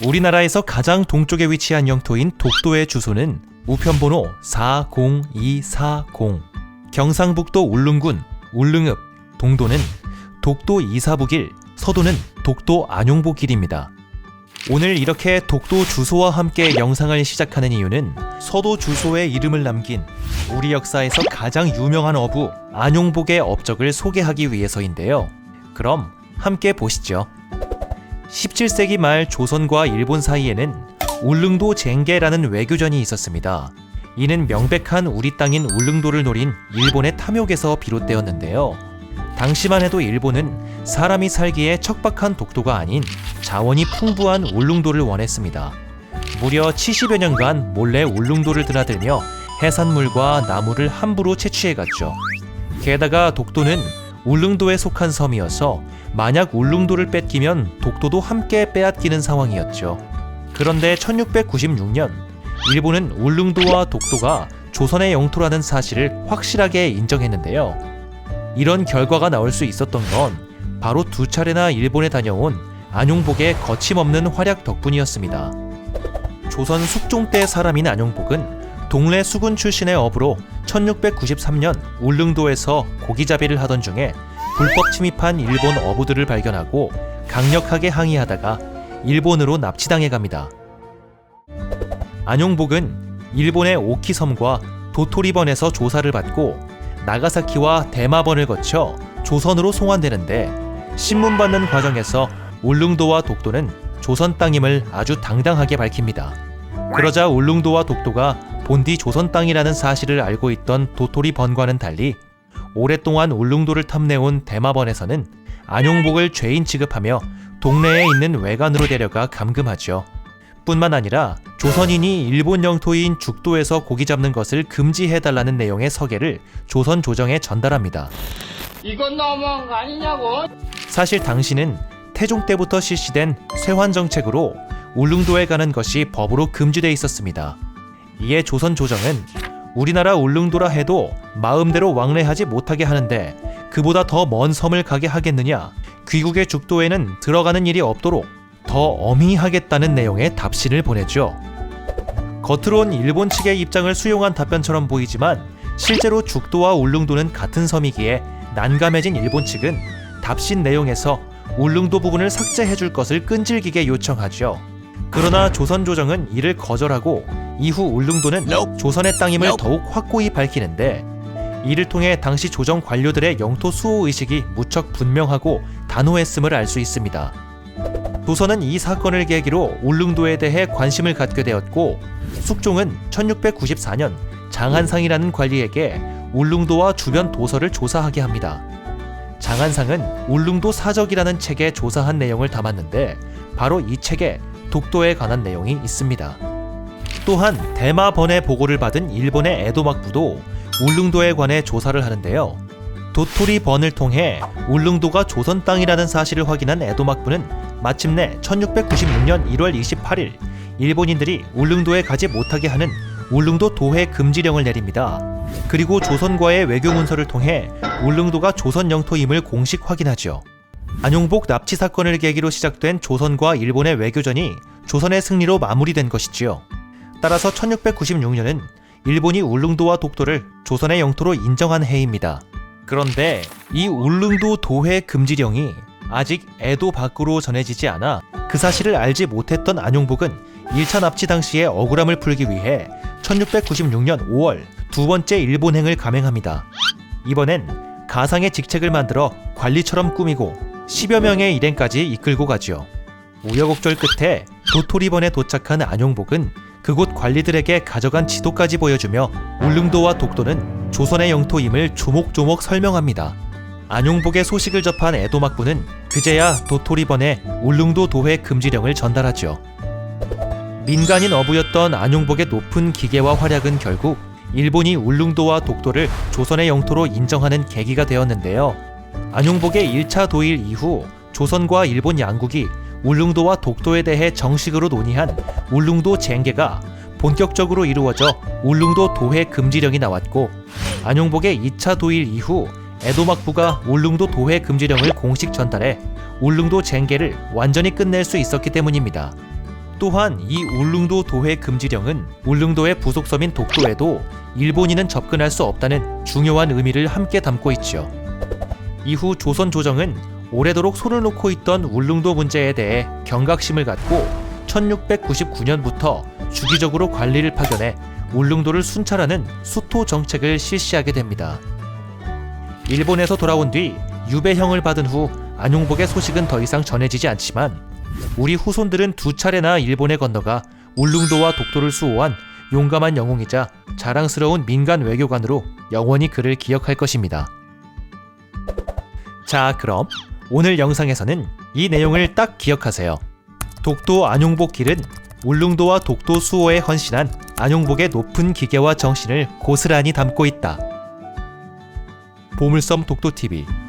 우리나라에서 가장 동쪽에 위치한 영토인 독도의 주소는 우편번호 40240, 경상북도 울릉군 울릉읍, 동도는 독도 이사북일, 서도는 독도 안용복길입니다. 오늘 이렇게 독도 주소와 함께 영상을 시작하는 이유는 서도 주소에 이름을 남긴 우리 역사에서 가장 유명한 어부 안용복의 업적을 소개하기 위해서인데요. 그럼 함께 보시죠. 17세기 말 조선과 일본 사이에는 울릉도 쟁계라는 외교전이 있었습니다. 이는 명백한 우리 땅인 울릉도를 노린 일본의 탐욕에서 비롯되었는데요. 당시만 해도 일본은 사람이 살기에 척박한 독도가 아닌 자원이 풍부한 울릉도를 원했습니다. 무려 70여 년간 몰래 울릉도를 드나들며 해산물과 나무를 함부로 채취해갔죠. 게다가 독도는 울릉도에 속한 섬이어서 만약 울릉도를 뺏기면 독도도 함께 빼앗기는 상황이었죠. 그런데 1696년 일본은 울릉도와 독도가 조선의 영토라는 사실을 확실하게 인정했는데요. 이런 결과가 나올 수 있었던 건 바로 두 차례나 일본에 다녀온 안용복의 거침없는 활약 덕분이었습니다. 조선 숙종 때 사람인 안용복은 동래 수군 출신의 어부로 1693년 울릉도에서 고기잡이를 하던 중에 불법 침입한 일본 어부들을 발견하고 강력하게 항의하다가 일본으로 납치당해 갑니다. 안용복은 일본의 오키섬과 도토리번에서 조사를 받고 나가사키와 대마번을 거쳐 조선으로 송환되는데 신문 받는 과정에서 울릉도와 독도는 조선 땅임을 아주 당당하게 밝힙니다. 그러자 울릉도와 독도가 본디 조선 땅이라는 사실을 알고 있던 도토리번과는 달리 오랫동안 울릉도를 탐내온 대마번에서는 안용복을 죄인 취급하며 동네에 있는 외관으로 데려가 감금하죠. 뿐만 아니라 조선인이 일본 영토인 죽도에서 고기 잡는 것을 금지해달라는 내용의 서계를 조선 조정에 전달합니다. 이건 너무한 거 아니냐고? 사실 당시는 태종 때부터 실시된 쇄환 정책으로 울릉도에 가는 것이 법으로 금지돼 있었습니다. 이에 조선 조정은 우리나라 울릉도라 해도 마음대로 왕래하지 못하게 하는데 그보다 더 먼 섬을 가게 하겠느냐, 귀국의 죽도에는 들어가는 일이 없도록 더 엄히 하겠다는 내용의 답신을 보내죠. 겉으론 일본 측의 입장을 수용한 답변처럼 보이지만 실제로 죽도와 울릉도는 같은 섬이기에 난감해진 일본 측은 답신 내용에서 울릉도 부분을 삭제해줄 것을 끈질기게 요청하죠. 그러나 조선 조정은 이를 거절하고 이후 울릉도는 조선의 땅임을 더욱 확고히 밝히는데 이를 통해 당시 조정 관료들의 영토 수호 의식이 무척 분명하고 단호했음을 알 수 있습니다. 조선은 이 사건을 계기로 울릉도에 대해 관심을 갖게 되었고 숙종은 1694년 장한상이라는 관리에게 울릉도와 주변 도서를 조사하게 합니다. 장한상은 울릉도 사적이라는 책에 조사한 내용을 담았는데 바로 이 책에 독도에 관한 내용이 있습니다. 또한 대마번의 보고를 받은 일본의 에도 막부도 울릉도에 관해 조사를 하는데요. 도토리번을 통해 울릉도가 조선 땅이라는 사실을 확인한 에도 막부는 마침내 1696년 1월 28일 일본인들이 울릉도에 가지 못하게 하는 울릉도 도회 금지령을 내립니다. 그리고 조선과의 외교 문서를 통해 울릉도가 조선 영토임을 공식 확인하죠. 안용복 납치 사건을 계기로 시작된 조선과 일본의 외교전이 조선의 승리로 마무리된 것이지요. 따라서 1696년은 일본이 울릉도와 독도를 조선의 영토로 인정한 해입니다. 그런데 이 울릉도 도회 금지령이 아직 에도 밖으로 전해지지 않아 그 사실을 알지 못했던 안용복은 1차 납치 당시의 억울함을 풀기 위해 1696년 5월 두 번째 일본행을 감행합니다. 이번엔 가상의 직책을 만들어 관리처럼 꾸미고 10여 명의 일행까지 이끌고 가죠. 우여곡절 끝에 도토리번에 도착한 안용복은 그곳 관리들에게 가져간 지도까지 보여주며 울릉도와 독도는 조선의 영토임을 조목조목 설명합니다. 안용복의 소식을 접한 에도 막부는 그제야 도토리번에 울릉도 도회 금지령을 전달하죠. 민간인 어부였던 안용복의 높은 기계와 활약은 결국 일본이 울릉도와 독도를 조선의 영토로 인정하는 계기가 되었는데요. 안용복의 1차 도일 이후 조선과 일본 양국이 울릉도와 독도에 대해 정식으로 논의한 울릉도 쟁계가 본격적으로 이루어져 울릉도 도회 금지령이 나왔고 안용복의 2차 도일 이후 에도 막부가 울릉도 도회 금지령을 공식 전달해 울릉도 쟁계를 완전히 끝낼 수 있었기 때문입니다. 또한 이 울릉도 도회 금지령은 울릉도의 부속섬인 독도에도 일본인은 접근할 수 없다는 중요한 의미를 함께 담고 있죠. 이후 조선 조정은 오래도록 손을 놓고 있던 울릉도 문제에 대해 경각심을 갖고 1699년부터 주기적으로 관리를 파견해 울릉도를 순찰하는 수토 정책을 실시하게 됩니다. 일본에서 돌아온 뒤 유배형을 받은 후 안용복의 소식은 더 이상 전해지지 않지만 우리 후손들은 2차례나 일본에 건너가 울릉도와 독도를 수호한 용감한 영웅이자 자랑스러운 민간 외교관으로 영원히 그를 기억할 것입니다. 자, 그럼 오늘 영상에서는 이 내용을 딱 기억하세요. 독도 안용복 길은 울릉도와 독도 수호에 헌신한 안용복의 높은 기계와 정신을 고스란히 담고 있다. 보물섬 독도TV